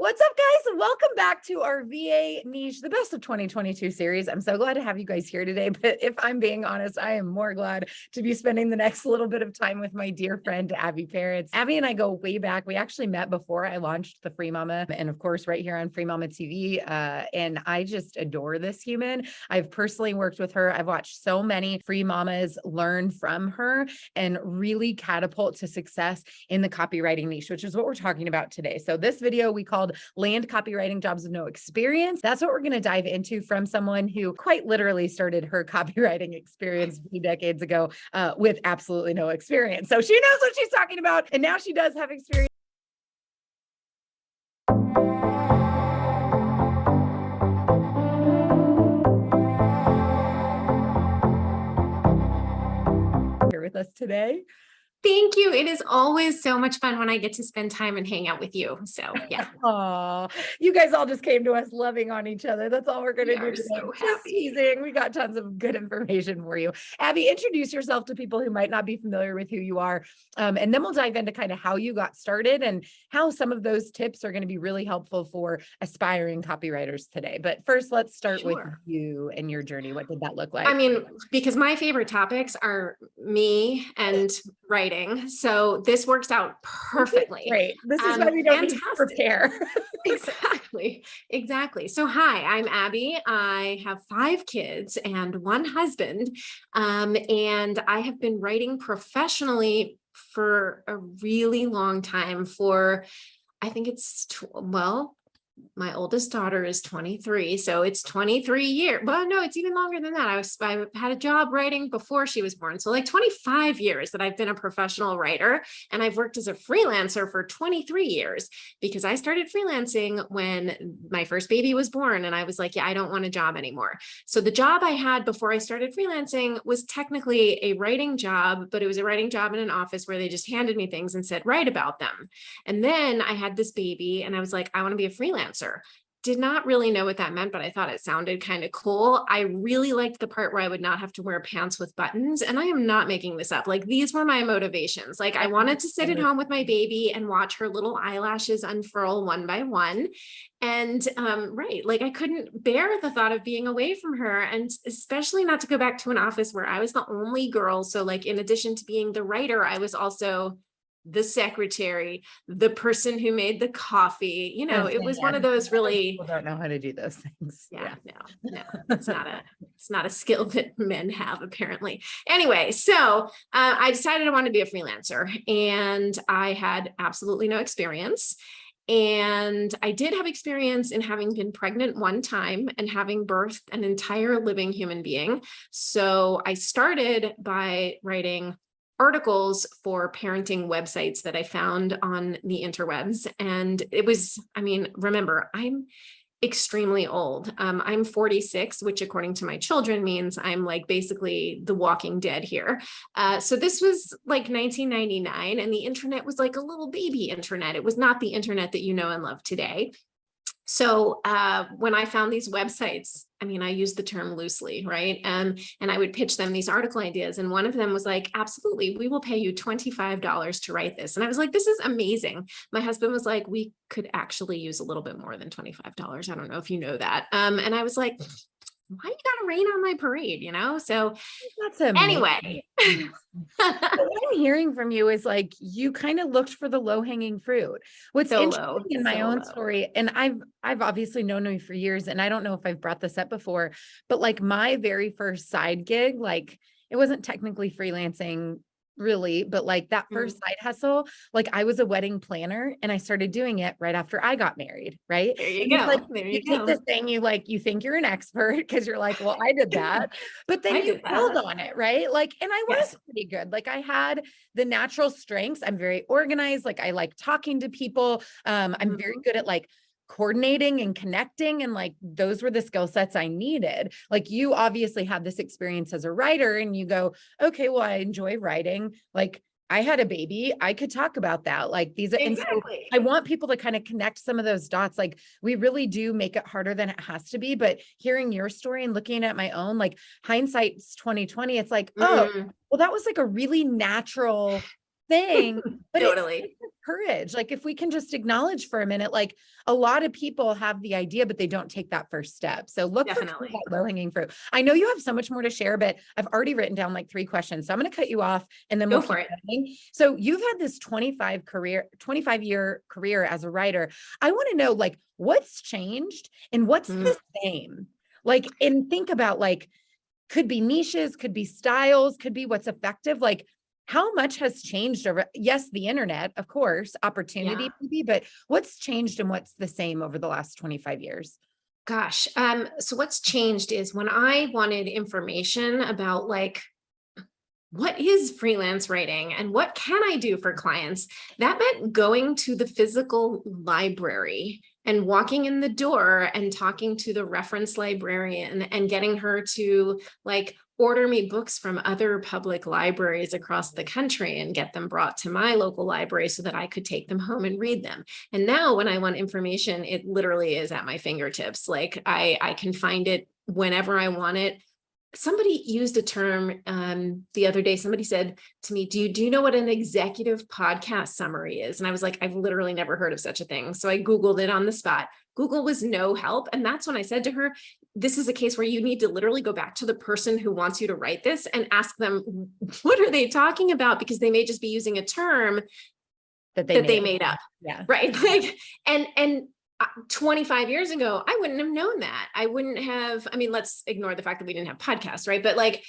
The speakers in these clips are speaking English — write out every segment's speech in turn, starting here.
What's up, guys? Welcome back to our VA Niche, the best of 2022 series. I'm so glad to have you guys here today. But if I'm being honest, I am more glad to be spending the next little bit of time with my dear friend, Abbi Perets. Abbi and I go way back. We actually met before I launched the Free Mama, and of course, right here on Free Mama TV. And I just adore this human. I've personally worked with her. I've watched so many Free Mamas learn from her and really catapult to success in the copywriting niche, which is what we're talking about today. So this video we called Land Copywriting Jobs with No Experience. That's what we're going to dive into from someone who quite literally started her copywriting experience a few decades ago with absolutely no experience. So she knows what she's talking about, and now she does have experience. Here with us today. Thank you. It is always so much fun when I get to spend time and hang out with you. So yeah. Oh, you guys all just came to us loving on each other. That's all we're going to do today. So just teasing. We got tons of good information for you. Abbi, introduce yourself to people who might not be familiar with who you are. And then we'll dive into kind of how you got started and how some of those tips are going to be really helpful for aspiring copywriters today. But first, let's start with you and your journey. What did that look like? I mean, because my favorite topics are me and writing. So this works out perfectly. Great. This is why we don't need to prepare. Exactly. So hi, I'm Abbi. I have 5 kids and 1 husband. And I have been writing professionally for a really long time I think it's, my oldest daughter is 23. So it's 23 years. Well, no, it's even longer than that. I had a job writing before she was born. So like 25 years that I've been a professional writer, and I've worked as a freelancer for 23 years because I started freelancing when my first baby was born. And I was like, yeah, I don't want a job anymore. So the job I had before I started freelancing was technically a writing job, but it was a writing job in an office where they just handed me things and said, write about them. And then I had this baby and I was like, I want to be a freelancer. Did not really know what that meant, but I thought it sounded kind of cool. I really liked the part where I would not have to wear pants with buttons. And I am not making this up. Like, these were my motivations. Like, I wanted to sit at home with my baby and watch her little eyelashes unfurl one by one. And like, I couldn't bear the thought of being away from her, and especially not to go back to an office where I was the only girl. So like, in addition to being the writer, I was also the secretary, the person who made the coffee. You know, it was one of those really, people don't know how to do those things. No, it's not a skill that men have, apparently. Anyway, so I decided I wanted to be a freelancer, and I had absolutely no experience. And I did have experience in having been pregnant one time and having birthed an entire living human being. So I started by writing articles for parenting websites that I found on the interwebs. And it was, remember, I'm extremely old. I'm 46, which according to my children means I'm like basically the Walking Dead here. So this was like 1999, and the internet was like a little baby internet. It was not the internet that you know and love today. So when I found these websites, I use the term loosely, right? And I would pitch them these article ideas. And one of them was like, absolutely, we will pay you $25 to write this. And I was like, this is amazing. My husband was like, we could actually use a little bit more than $25. I don't know if you know that. And I was like, why you gotta rain on my parade, you know? So that's anyway. What I'm hearing from you is like, you kind of looked for the low-hanging fruit. What's interesting in my own story, and I've obviously known you for years, and I don't know if I've brought this up before, but like my very first side gig, like it wasn't technically freelancing really, but like that first side hustle, like I was a wedding planner, and I started doing it right after I got married. Right. There you go. Like, there you take this thing, you think you're an expert because you're like, well, I did that, but then you build on it. Right. Like, and I was pretty good. Like I had the natural strengths. I'm very organized. Like I like talking to people. I'm very good at like coordinating and connecting. And like, those were the skill sets I needed. Like you obviously had this experience as a writer, and you go, okay, well, I enjoy writing. Like I had a baby, I could talk about that. Like these, and so I want people to kind of connect some of those dots. Like we really do make it harder than it has to be, but hearing your story and looking at my own, like hindsight's 2020, it's like, oh, well, that was like a really natural thing, but it's Totally. courage. Like if we can just acknowledge for a minute, like a lot of people have the idea, but they don't take that first step. So look for Definitely. that low-hanging fruit. I know you have so much more to share, but I've already written down like 3 questions. So I'm going to cut you off and then Go we'll for keep it. going. So you've had this 25-year career as a writer. I want to know like what's changed and what's the same? Like, and think about like, could be niches, could be styles, could be what's effective. Like how much has changed over, yes, the internet, of course, opportunity Yeah. maybe, but what's changed and what's the same over the last 25 years? Gosh. So what's changed is when I wanted information about like, what is freelance writing and what can I do for clients? That meant going to the physical library and walking in the door and talking to the reference librarian and getting her to like order me books from other public libraries across the country and get them brought to my local library so that I could take them home and read them. And now when I want information, it literally is at my fingertips. Like I can find it whenever I want it. Somebody used a term the other day. Somebody said to me, do you know what an executive podcast summary is? And I was like, I've literally never heard of such a thing. So I Googled it on the spot. Google was no help. And that's when I said to her, this is a case where you need to literally go back to the person who wants you to write this and ask them, what are they talking about? Because they may just be using a term that they made up. Yeah. Right. Like, and 25 years ago, I wouldn't have known that. I wouldn't have, I mean, let's ignore the fact that we didn't have podcasts, right? But like,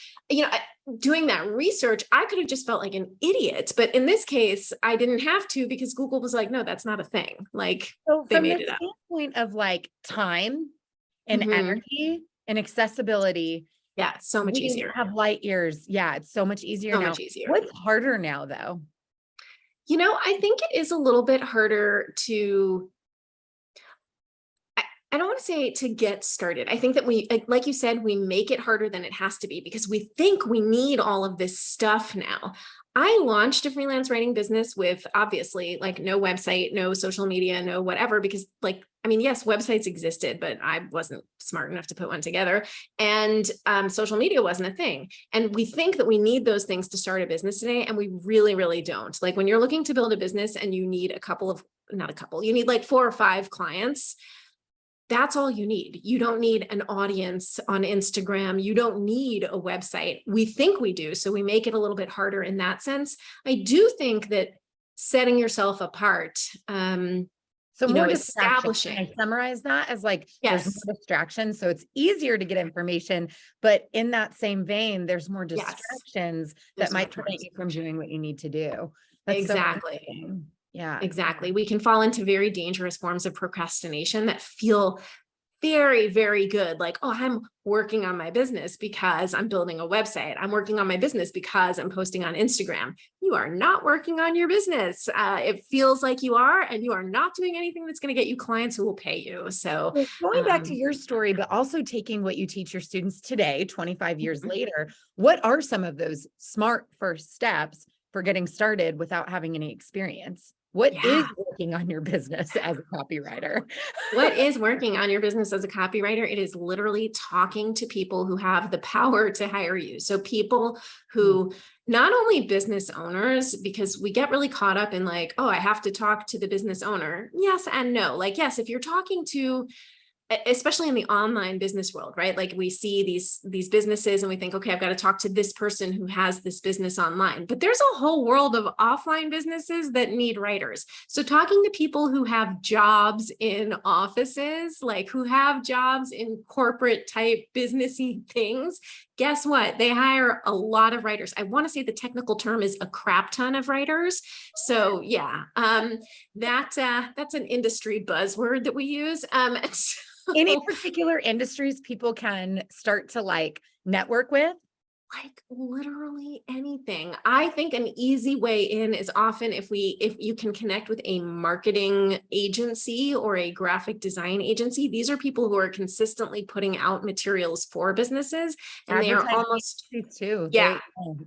doing that research, I could have just felt like an idiot. But in this case, I didn't have to because Google was like, no, that's not a thing. Like they made it up. From the standpoint of like time and energy and accessibility. Yeah, so much easier. Have light years. Yeah, it's so much easier now. Much easier. What's harder now though? I think it is a little bit harder to, I don't want to say to get started. I think that we, like you said, we make it harder than it has to be because we think we need all of this stuff now. I launched a freelance writing business with obviously like no website, no social media, no whatever, because like, I mean, yes, websites existed, but I wasn't smart enough to put one together and social media wasn't a thing. And we think that we need those things to start a business today. And we really, really don't. Like when you're looking to build a business and you need you need like 4 or 5 clients. That's all you need. You don't need an audience on Instagram. You don't need a website. We think we do. So we make it a little bit harder in that sense. I do think that setting yourself apart, more establishing. I summarize that as like, yes, there's more distractions. So it's easier to get information, but in that same vein, there's more distractions that might prevent you from doing what you need to do. That's exactly. So yeah, exactly. We can fall into very dangerous forms of procrastination that feel very, very good. Like, oh, I'm working on my business because I'm building a website. I'm working on my business because I'm posting on Instagram. You are not working on your business. It feels like you are, and you are not doing anything that's going to get you clients who will pay you. So going back to your story, but also taking what you teach your students today, 25 years later, what are some of those smart first steps for getting started without having any experience? What is working on your business as a copywriter? What is working on your business as a copywriter? It is literally talking to people who have the power to hire you. So people who, not only business owners, because we get really caught up in like, oh, I have to talk to the business owner. Yes and no. Like, yes, if you're talking to, especially in the online business world, right? Like we see these businesses and we think, okay, I've got to talk to this person who has this business online, but there's a whole world of offline businesses that need writers. So talking to people who have jobs in offices, like who have jobs in corporate type businessy things, guess what? They hire a lot of writers. I want to say the technical term is a crap ton of writers. So yeah, that's an industry buzzword that we use. Any particular industries people can start to like network with? Like literally anything. I think an easy way in is often if you can connect with a marketing agency or a graphic design agency. These are people who are consistently putting out materials for businesses, and they are almost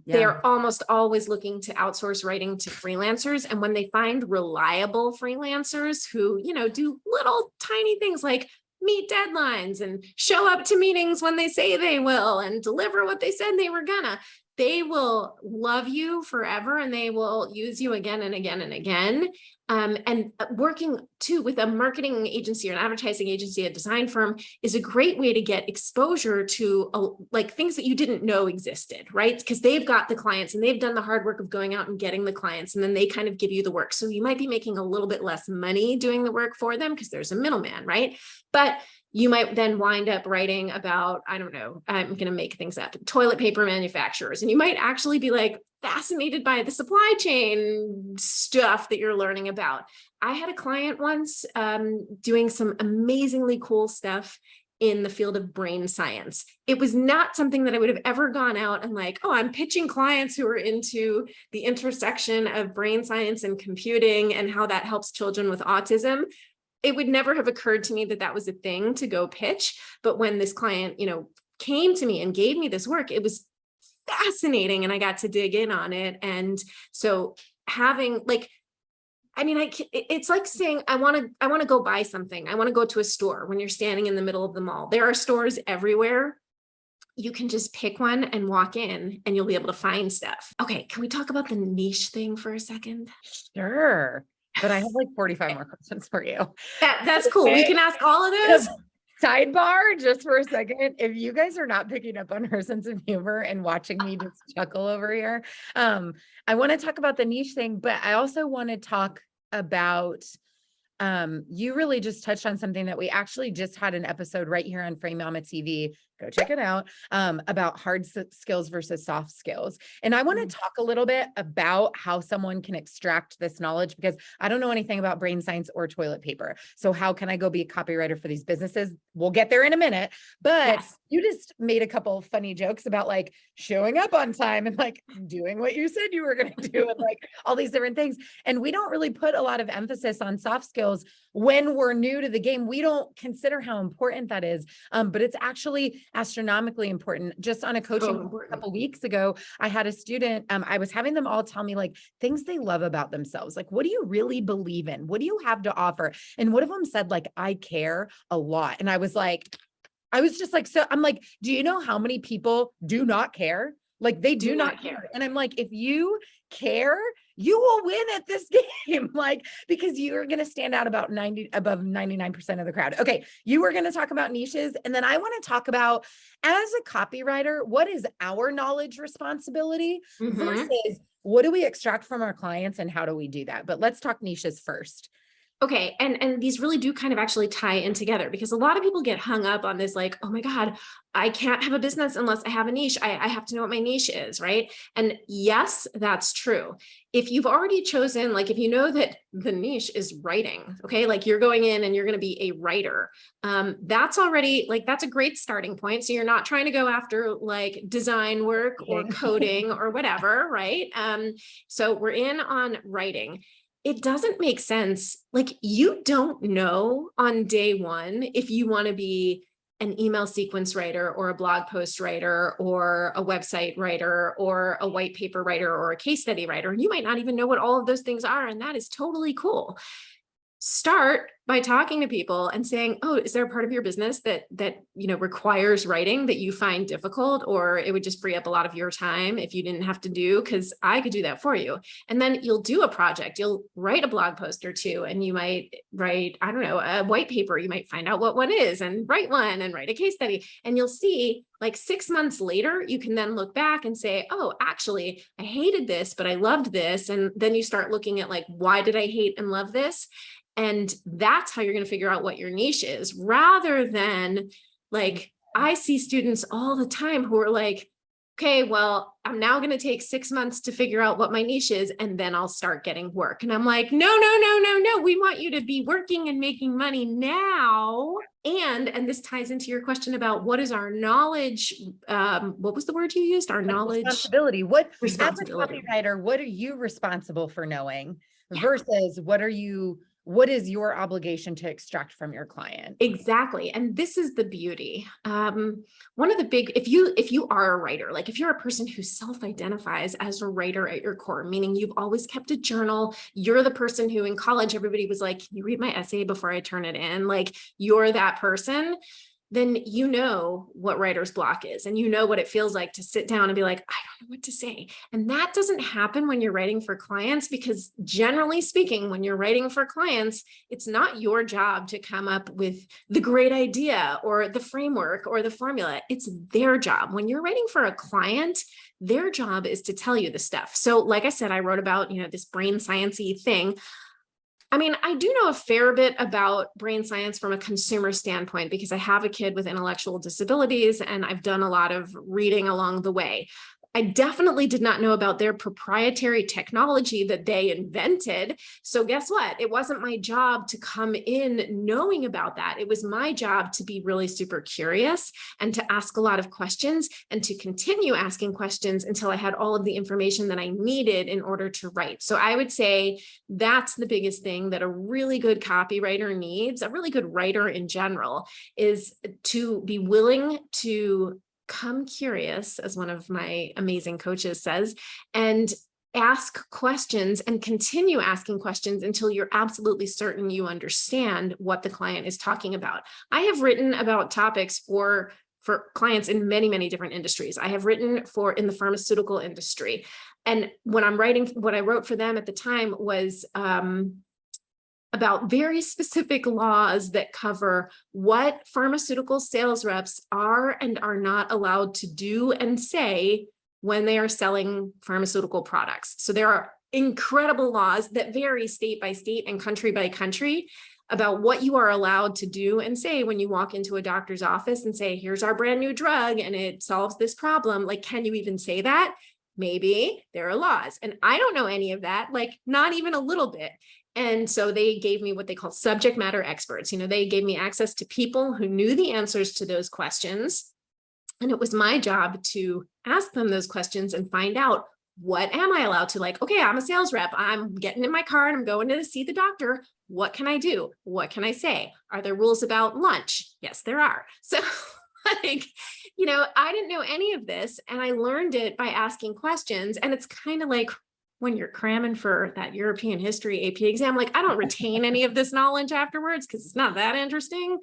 they are almost always looking to outsource writing to freelancers. And when they find reliable freelancers who, do little tiny things like meet deadlines and show up to meetings when they say they will and deliver what they said they were gonna, they will love you forever and they will use you again and again and again. And working too with a marketing agency or an advertising agency, a design firm is a great way to get exposure to like things that you didn't know existed, right? Because they've got the clients and they've done the hard work of going out and getting the clients, and then they kind of give you the work. So you might be making a little bit less money doing the work for them because there's a middleman, right? But you might then wind up writing about, I don't know, I'm going to make things up, toilet paper manufacturers. And you might actually be like fascinated by the supply chain stuff that you're learning about. I had a client once doing some amazingly cool stuff in the field of brain science. It was not something that I would have ever gone out and like, oh, I'm pitching clients who are into the intersection of brain science and computing and how that helps children with autism. It would never have occurred to me that that was a thing to go pitch. But when this client, came to me and gave me this work, it was fascinating. And I got to dig in on it. And so having it's like saying, I want to go buy something. I want to go to a store when you're standing in the middle of the mall. There are stores everywhere. You can just pick one and walk in and you'll be able to find stuff. Okay. Can we talk about the niche thing for a second? Sure. But I have like 45 more questions for you. That's cool. We can ask all of those. Sidebar, just for a second. If you guys are not picking up on her sense of humor and watching me just chuckle over here, I want to talk about the niche thing, but I also want to talk about, you really just touched on something that we actually just had an episode right here on Frame Mama TV. Go check it out, about hard skills versus soft skills. And I want to talk a little bit about how someone can extract this knowledge, because I don't know anything about brain science or toilet paper. So how can I go be a copywriter for these businesses? We'll get there in a minute, but yes. You just made a couple of funny jokes about like showing up on time and like doing what you said you were going to do and like all these different things. And we don't really put a lot of emphasis on soft skills when we're new to the game. We don't consider how important that is. But it's actually astronomically important. Just on a coaching a couple weeks ago, I had a student, I was having them all tell me like things they love about themselves. Like, what do you really believe in? What do you have to offer? And one of them said like, I care a lot. And I was just like, so I'm like, do you know how many people do not care? Like they do not care. And I'm like, if you care, you will win at this game, like, because you are going to stand out above 99% of the crowd. Okay. You were going to talk about niches. And then I want to talk about, as a copywriter, what is our knowledge responsibility versus what do we extract from our clients and how do we do that? But let's talk niches first. Okay. And these really do kind of actually tie in together, because a lot of people get hung up on this, like, oh my God, I can't have a business unless I have a niche. I have to know what my niche is, right? And yes, that's true. If you've already chosen, like if you know that the niche is writing, okay, like you're going in and you're going to be a writer, that's already like, that's a great starting point. So you're not trying to go after like design work or coding or whatever, right? So we're in on writing. It doesn't make sense. Like you don't know on day one if you want to be an email sequence writer or a blog post writer or a website writer or a white paper writer or a case study writer. You might not even know what all of those things are. And that is totally cool. Start by talking to people and saying, oh, is there a part of your business that requires writing that you find difficult, or it would just free up a lot of your time if you didn't have to do, because I could do that for you. And then you'll do a project, you'll write a blog post or two, and you might write, I don't know, a white paper. You might find out what one is and write one and write a case study. And you'll see like 6 months later, you can then look back and say, oh, actually, I hated this, but I loved this. And then you start looking at like, why did I hate and love this? And that's how you're going to figure out what your niche is, rather than like, I see students all the time who are like, okay, well, I'm now going to take 6 months to figure out what my niche is, and then I'll start getting work. And I'm like, no. We want you to be working and making money now. And this ties into your question about what is our knowledge? What was the word you used? Our knowledge responsibility. As a copywriter, what are you responsible for knowing versus what is your obligation to extract from your client? Exactly. And this is the beauty. One of the big, if you are a writer, like if you're a person who self-identifies as a writer at your core, meaning you've always kept a journal, you're the person who in college, everybody was like, can you read my essay before I turn it in? Like you're that person. then you know what writer's block is, and you know what it feels like to sit down and be like, I don't know what to say. And that doesn't happen when you're writing for clients, because generally speaking, when you're writing for clients, it's not your job to come up with the great idea or the framework or the formula. It's their job. When you're writing for a client, their job is to tell you the stuff. So like I said, I wrote about, this brain science-y thing. I mean, I do know a fair bit about brain science from a consumer standpoint, because I have a kid with intellectual disabilities and I've done a lot of reading along the way. I definitely did not know about their proprietary technology that they invented. So guess what? It wasn't my job to come in knowing about that. It was my job to be really super curious and to ask a lot of questions and to continue asking questions until I had all of the information that I needed in order to write. So I would say that's the biggest thing that a really good copywriter needs, a really good writer in general, is to be willing to come curious, as one of my amazing coaches says, and ask questions and continue asking questions until you're absolutely certain you understand what the client is talking about. I have written about topics for clients in many, many different industries. I have written in the pharmaceutical industry. And when I'm writing, what I wrote for them at the time was about very specific laws that cover what pharmaceutical sales reps are and are not allowed to do and say when they are selling pharmaceutical products. So there are incredible laws that vary state by state and country by country about what you are allowed to do and say when you walk into a doctor's office and say, here's our brand new drug and it solves this problem. Like, can you even say that? Maybe there are laws. And I don't know any of that, like not even a little bit. And so they gave me what they call subject matter experts. They gave me access to people who knew the answers to those questions. And it was my job to ask them those questions and find out, what am I allowed to, like, okay, I'm a sales rep. I'm getting in my car and I'm going to see the doctor. What can I do? What can I say? Are there rules about lunch? Yes, there are. So like, I didn't know any of this, and I learned it by asking questions. And it's kind of like when you're cramming for that European history AP exam, like I don't retain any of this knowledge afterwards because it's not that interesting.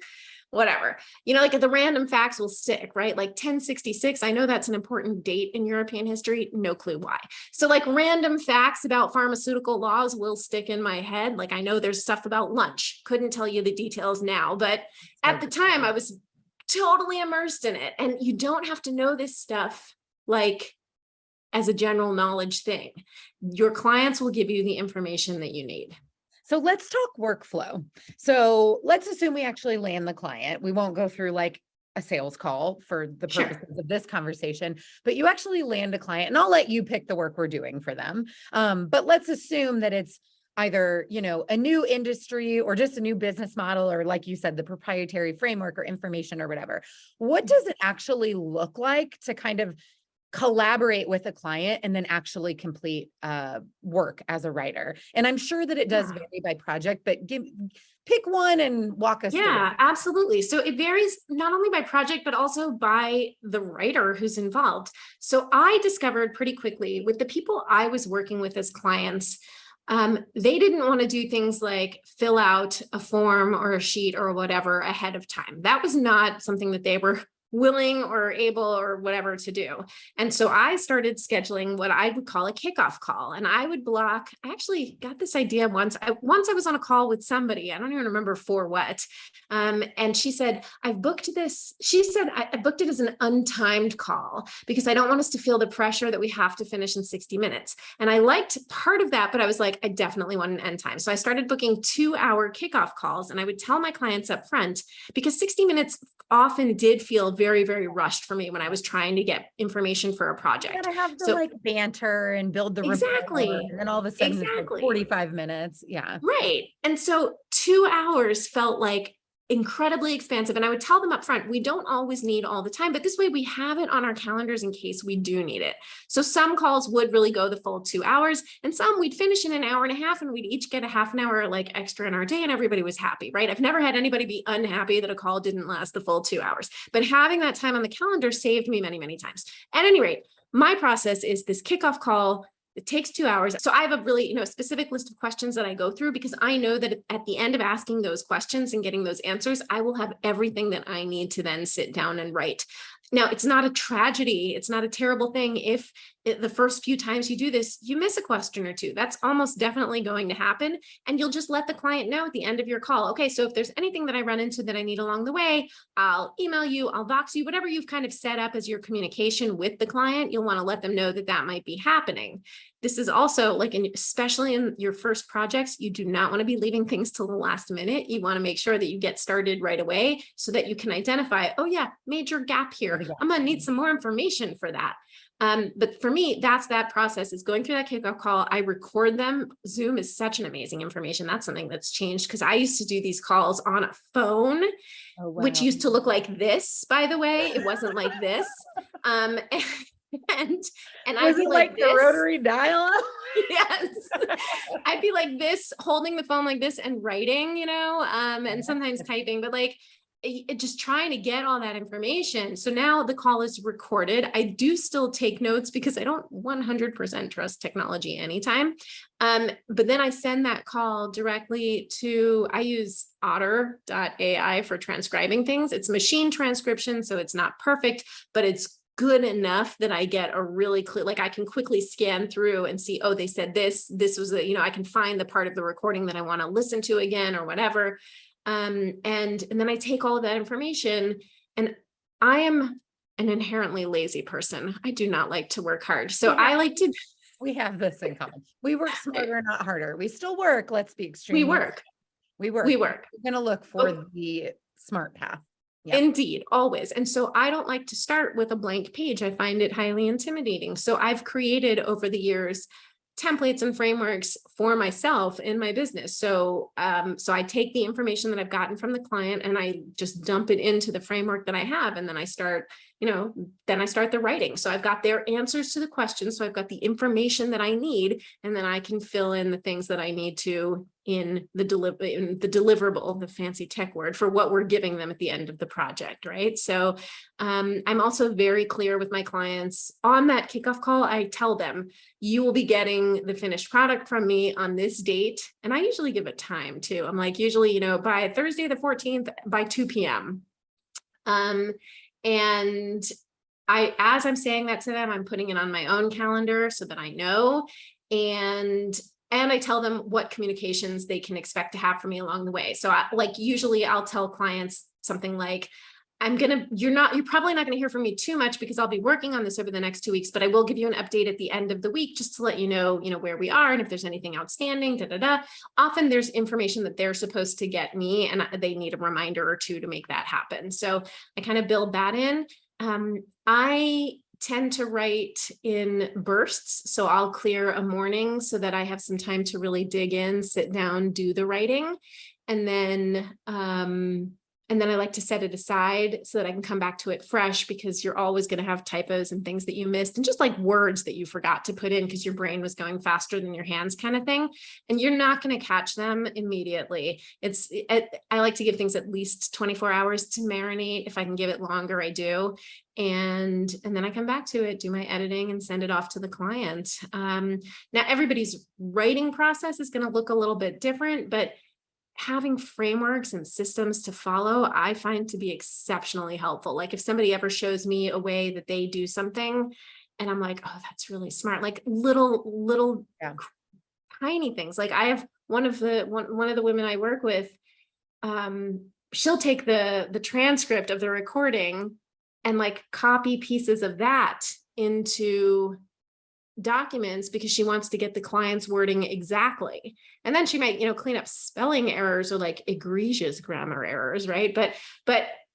Whatever, like the random facts will stick, right? Like 1066, I know that's an important date in European history, no clue why. So like random facts about pharmaceutical laws will stick in my head. Like I know there's stuff about lunch, couldn't tell you the details now, but at the time I was totally immersed in it. And you don't have to know this stuff like as a general knowledge thing. Your clients will give you the information that you need. So let's talk workflow. So let's assume we actually land the client. We won't go through like a sales call for the purposes of this conversation, but you actually land a client, and I'll let you pick the work we're doing for them. But let's assume that it's either, a new industry or just a new business model, or like you said, the proprietary framework or information or whatever. What does it actually look like to kind of collaborate with a client and then actually complete work as a writer? And I'm sure that it does vary by project, but pick one and walk us through. Yeah, absolutely. So it varies not only by project, but also by the writer who's involved. So I discovered pretty quickly with the people I was working with as clients, they didn't want to do things like fill out a form or a sheet or whatever ahead of time. That was not something that they were willing or able or whatever to do. And so I started scheduling what I would call a kickoff call. And I would block, I actually got this idea once I was on a call with somebody, I don't even remember for what. And she said, I've booked this. She said, I booked it as an untimed call because I don't want us to feel the pressure that we have to finish in 60 minutes. And I liked part of that, but I was like, I definitely want an end time. So I started booking 2-hour kickoff calls, and I would tell my clients up front, because 60 minutes often did feel very, very rushed for me when I was trying to get information for a project. You gotta have the like banter and build the exactly, rapport, and then all of a sudden it's like 45 minutes. Yeah. Right. And so 2 hours felt like incredibly expansive. And I would tell them up front, we don't always need all the time, but this way we have it on our calendars in case we do need it. So some calls would really go the full 2 hours, and some we'd finish in an hour and a half, and we'd each get a half an hour like extra in our day, and everybody was happy, right? I've never had anybody be unhappy that a call didn't last the full 2 hours, but having that time on the calendar saved me many, many times. At any rate, my process is this kickoff call It takes 2 hours. So I have a really, specific list of questions that I go through, because I know that at the end of asking those questions and getting those answers, I will have everything that I need to then sit down and write. Now, it's not a tragedy. It's not a terrible thing if the first few times you do this, you miss a question or two. That's almost definitely going to happen. And you'll just let the client know at the end of your call, okay, so if there's anything that I run into that I need along the way, I'll email you, I'll dox you, whatever you've kind of set up as your communication with the client, you'll want to let them know that that might be happening. This is also like, especially in your first projects, you do not want to be leaving things till the last minute. You want to make sure that you get started right away so that you can identify, oh yeah, major gap here. I'm going to need some more information for that. But for me, that's that process, is going through that kickoff call. I record them. Zoom is such an amazing information. That's something that's changed, because I used to do these calls on a phone, which used to look like this, by the way. It wasn't like this. And I'd be like the rotary dial. Yes. I'd be like this, holding the phone like this and writing, and sometimes typing, but like just trying to get all that information. So now the call is recorded. I do still take notes because I don't 100% trust technology anytime. But then I send that call directly to, I use otter.ai for transcribing things. It's machine transcription, so it's not perfect, but it's good enough that I get a really clear, like I can quickly scan through and see, oh, they said this was I can find the part of the recording that I want to listen to again or whatever. And then I take all of that information, and I am an inherently lazy person. I do not like to work hard. So I like to. We have this in common. We work smarter, not harder. We still work. Let's be extreme. We work. We work. We're going to look for the smart path. Yep. Indeed, always. And so I don't like to start with a blank page. I find it highly intimidating. So I've created over the years templates and frameworks for myself in my business. So I take the information that I've gotten from the client and I just dump it into the framework that I have. And then I start, the writing. So I've got their answers to the questions. So I've got the information that I need, and then I can fill in the things that I need to in the deliverable, the fancy tech word for what we're giving them at the end of the project, right? So I'm also very clear with my clients on that kickoff call. I tell them, you will be getting the finished product from me on this date. And I usually give a time too. I'm like, usually, by Thursday, the 14th by 2 p.m. And as I'm saying that to them, I'm putting it on my own calendar so that I know. And I tell them what communications they can expect to have from me along the way. So usually I'll tell clients something like, you're probably not going to hear from me too much because I'll be working on this over the next 2 weeks, but I will give you an update at the end of the week just to let you know, where we are and if there's anything outstanding, Often there's information that they're supposed to get me and they need a reminder or two to make that happen. So I kind of build that in. I tend to write in bursts. So I'll clear a morning so that I have some time to really dig in, sit down, do the writing. And then I like to set it aside so that I can come back to it fresh, because you're always going to have typos and things that you missed and just like words that you forgot to put in because your brain was going faster than your hands kind of thing. And you're not going to catch them immediately. I like to give things at least 24 hours to marinate. If I can give it longer, I do. And then I come back to it, do my editing and send it off to the client. Now everybody's writing process is going to look a little bit different, but having frameworks and systems to follow, I find to be exceptionally helpful. Like if somebody ever shows me a way that they do something and I'm like, oh, that's really smart. Like little tiny things. Like I have one of the women I work with, she'll take the transcript of the recording and like copy pieces of that into documents because she wants to get the client's wording exactly. And then she might, clean up spelling errors or like egregious grammar errors, right? But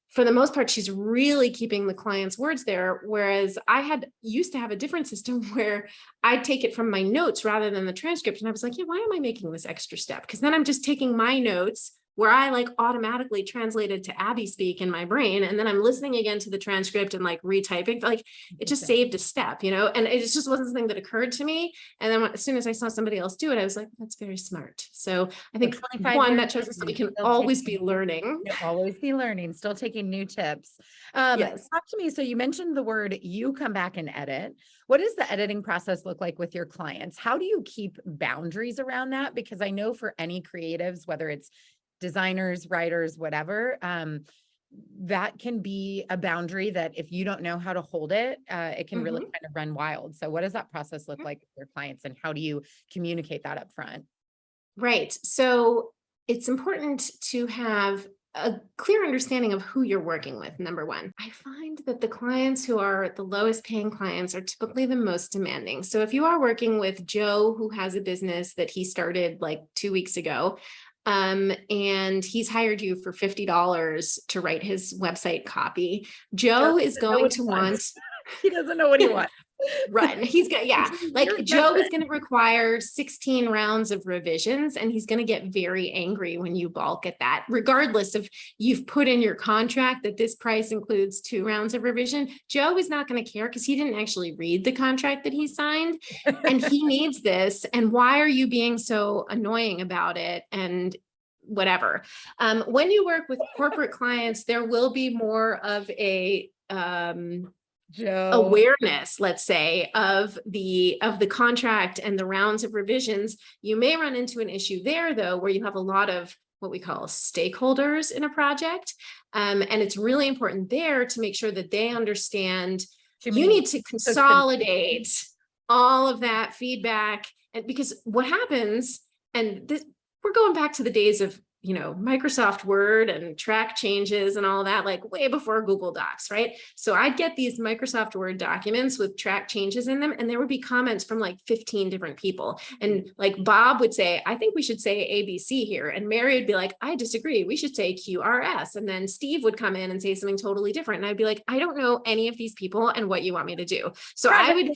for the most part, she's really keeping the client's words there. Whereas I used to have a different system where I'd take it from my notes rather than the transcript. And I was like, yeah, why am I making this extra step? Because then I'm just taking my notes, where I like automatically translated to Abby speak in my brain. And then I'm listening again to the transcript and like retyping, like it just saved a step, and it just wasn't something that occurred to me. And then as soon as I saw somebody else do it, I was like, that's very smart. So I think one, that shows us that we can always be learning. You'll always be learning, still taking new tips. Yes. Talk to me. So you mentioned the word, you come back and edit. What does the editing process look like with your clients? How do you keep boundaries around that? Because I know for any creatives, whether it's designers, writers, whatever, that can be a boundary that if you don't know how to hold it, it can really kind of run wild. So what does that process look like with your clients, and how do you communicate that up front? Right. So it's important to have a clear understanding of who you're working with. Number one, I find that the clients who are the lowest paying clients are typically the most demanding. So if you are working with Joe, who has a business that he started like 2 weeks ago, and he's hired you for $50 to write his website copy, Joe is going to want, he doesn't know what he wants. Right. He's got, like Joe is going to require 16 rounds of revisions, and he's going to get very angry when you balk at that, regardless of you've put in your contract that this price includes 2 rounds of revision. Joe is not going to care because he didn't actually read the contract that he signed, and he needs this. And why are you being so annoying about it? And whatever. When you work with corporate clients, there will be more of a, awareness, let's say, of the contract and the rounds of revisions. You may run into an issue there, though, where you have a lot of what we call stakeholders in a project. And it's really important there to make sure that they understand you need to consolidate all of that feedback. And because what happens, and this, we're going back to the days of Microsoft Word and track changes and all that, like way before Google Docs, right? So I'd get these Microsoft Word documents with track changes in them, and there would be comments from like 15 different people. And like Bob would say, I think we should say ABC here. And Mary would be like, I disagree, we should say QRS. And then Steve would come in and say something totally different. And I'd be like, I don't know any of these people and what you want me to do. So I would,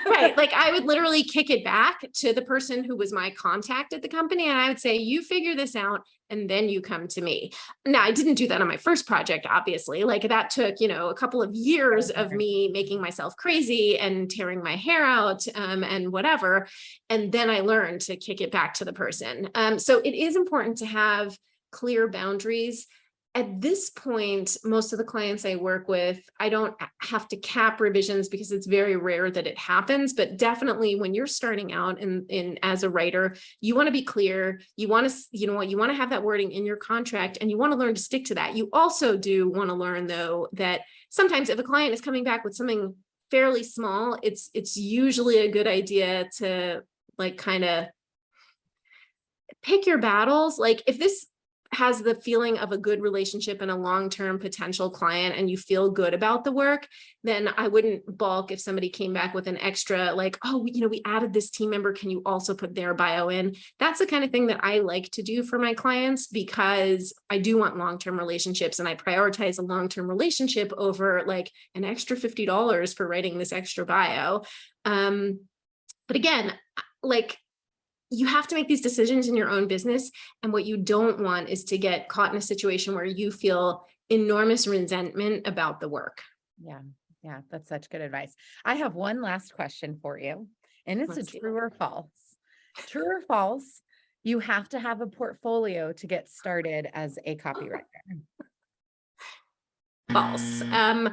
right, like I would literally kick it back to the person who was my contact at the company. And I would say, you figure this out, and then you come to me. Now, I didn't do that on my first project, obviously. Like that took, a couple of years of me making myself crazy and tearing my hair out and whatever. And then I learned to kick it back to the person. So it is important to have clear boundaries. At this point, most of the clients I work with, I don't have to cap revisions because it's very rare that it happens. But definitely when you're starting out in as a writer, you want to be clear. You want to, you want to have that wording in your contract, and you want to learn to stick to that. You also do want to learn, though, that sometimes if a client is coming back with something fairly small, it's usually a good idea to like kind of pick your battles. Like if this has the feeling of a good relationship and a long-term potential client, and you feel good about the work, then I wouldn't balk if somebody came back with an extra, like, oh, we added this team member, can you also put their bio in? That's the kind of thing that I like to do for my clients, because I do want long-term relationships, and I prioritize a long-term relationship over like an extra $50 for writing this extra bio. But again, like, you have to make these decisions in your own business. And what you don't want is to get caught in a situation where you feel enormous resentment about the work. Yeah. That's such good advice. I have one last question for you, and it's a true or false. True or false, you have to have a portfolio to get started as a copywriter. False. I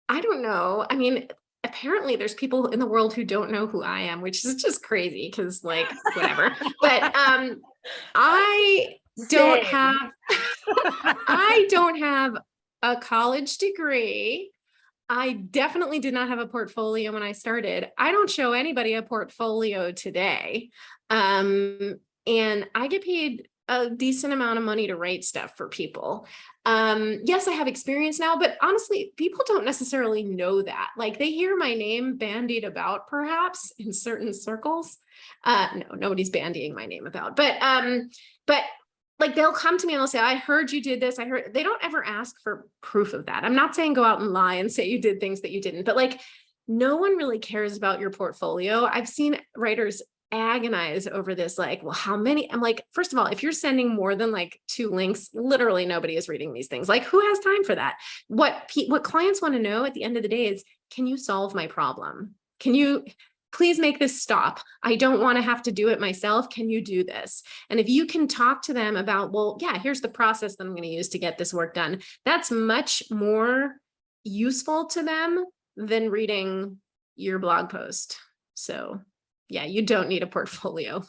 don't know. I mean, apparently there's people in the world who don't know who I am, which is just crazy because like whatever. But I don't have a college degree. I definitely did not have a portfolio when I started. I don't show anybody a portfolio today. And I get paid a decent amount of money to write stuff for people. Yes, I have experience now, but honestly, people don't necessarily know that. Like they hear my name bandied about perhaps in certain circles. No, nobody's bandying my name about, but like they'll come to me and they'll say, I heard you did this. They don't ever ask for proof of that. I'm not saying go out and lie and say you did things that you didn't, but like no one really cares about your portfolio. I've seen writers agonize over this, like, well, how many? I'm like, first of all, if you're sending more than like 2 links, literally nobody is reading these things. Like, who has time for that? What clients want to know at the end of the day is, can you solve my problem? Can you please make this stop? I don't want to have to do it myself. Can you do this? And if you can talk to them about, well, yeah, here's the process that I'm going to use to get this work done, that's much more useful to them than reading your blog post. So yeah, you don't need a portfolio.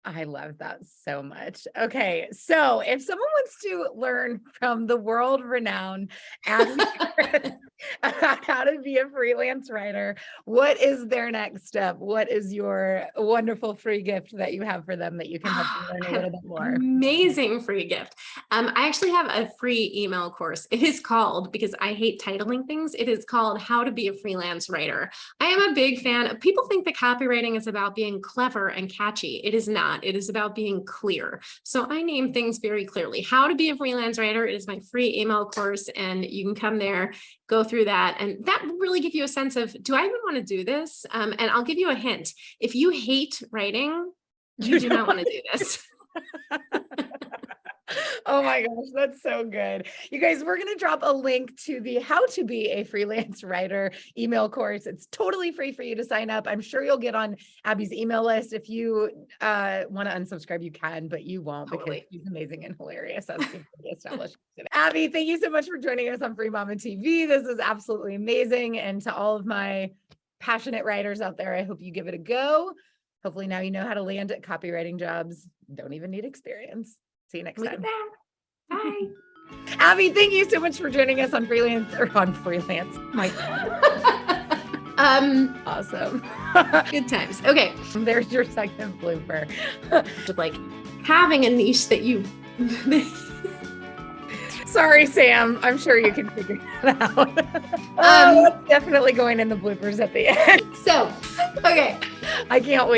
I love that so much. Okay. So if someone wants to learn from the world-renowned Abbi Perets about how to be a freelance writer, what is their next step? What is your wonderful free gift that you have for them that you can help them learn a little bit more? Amazing free gift. I actually have a free email course. It is called, because I hate titling things, it is called How to Be a Freelance Writer. I am a big fan of, people think that copywriting is about being clever and catchy. It is not. It is about being clear. So I name things very clearly. How to Be a Freelance Writer. It is my free email course, and you can come there, go through that. And that will really give you a sense of, do I even want to do this? And I'll give you a hint. If you hate writing, you do not want to do this. Oh my gosh, that's so good. You guys, we're going to drop a link to the How to Be a Freelance Writer email course. It's totally free for you to sign up. I'm sure you'll get on Abbi's email list. If you want to unsubscribe, you can, but you won't, because she's amazing and hilarious, as we've established. Abbi, thank you so much for joining us on Free Mama TV. This is absolutely amazing. And to all of my passionate writers out there, I hope you give it a go. Hopefully now you know how to land at copywriting jobs. Don't even need experience. See you next time. Bye. Abbi, thank you so much for joining us on Freelance. My awesome. Good times. Okay. There's your second blooper. Like having a niche that you Sorry, Sam. I'm sure you can figure that out. That's definitely going in the bloopers at the end. So, okay. I can't wait.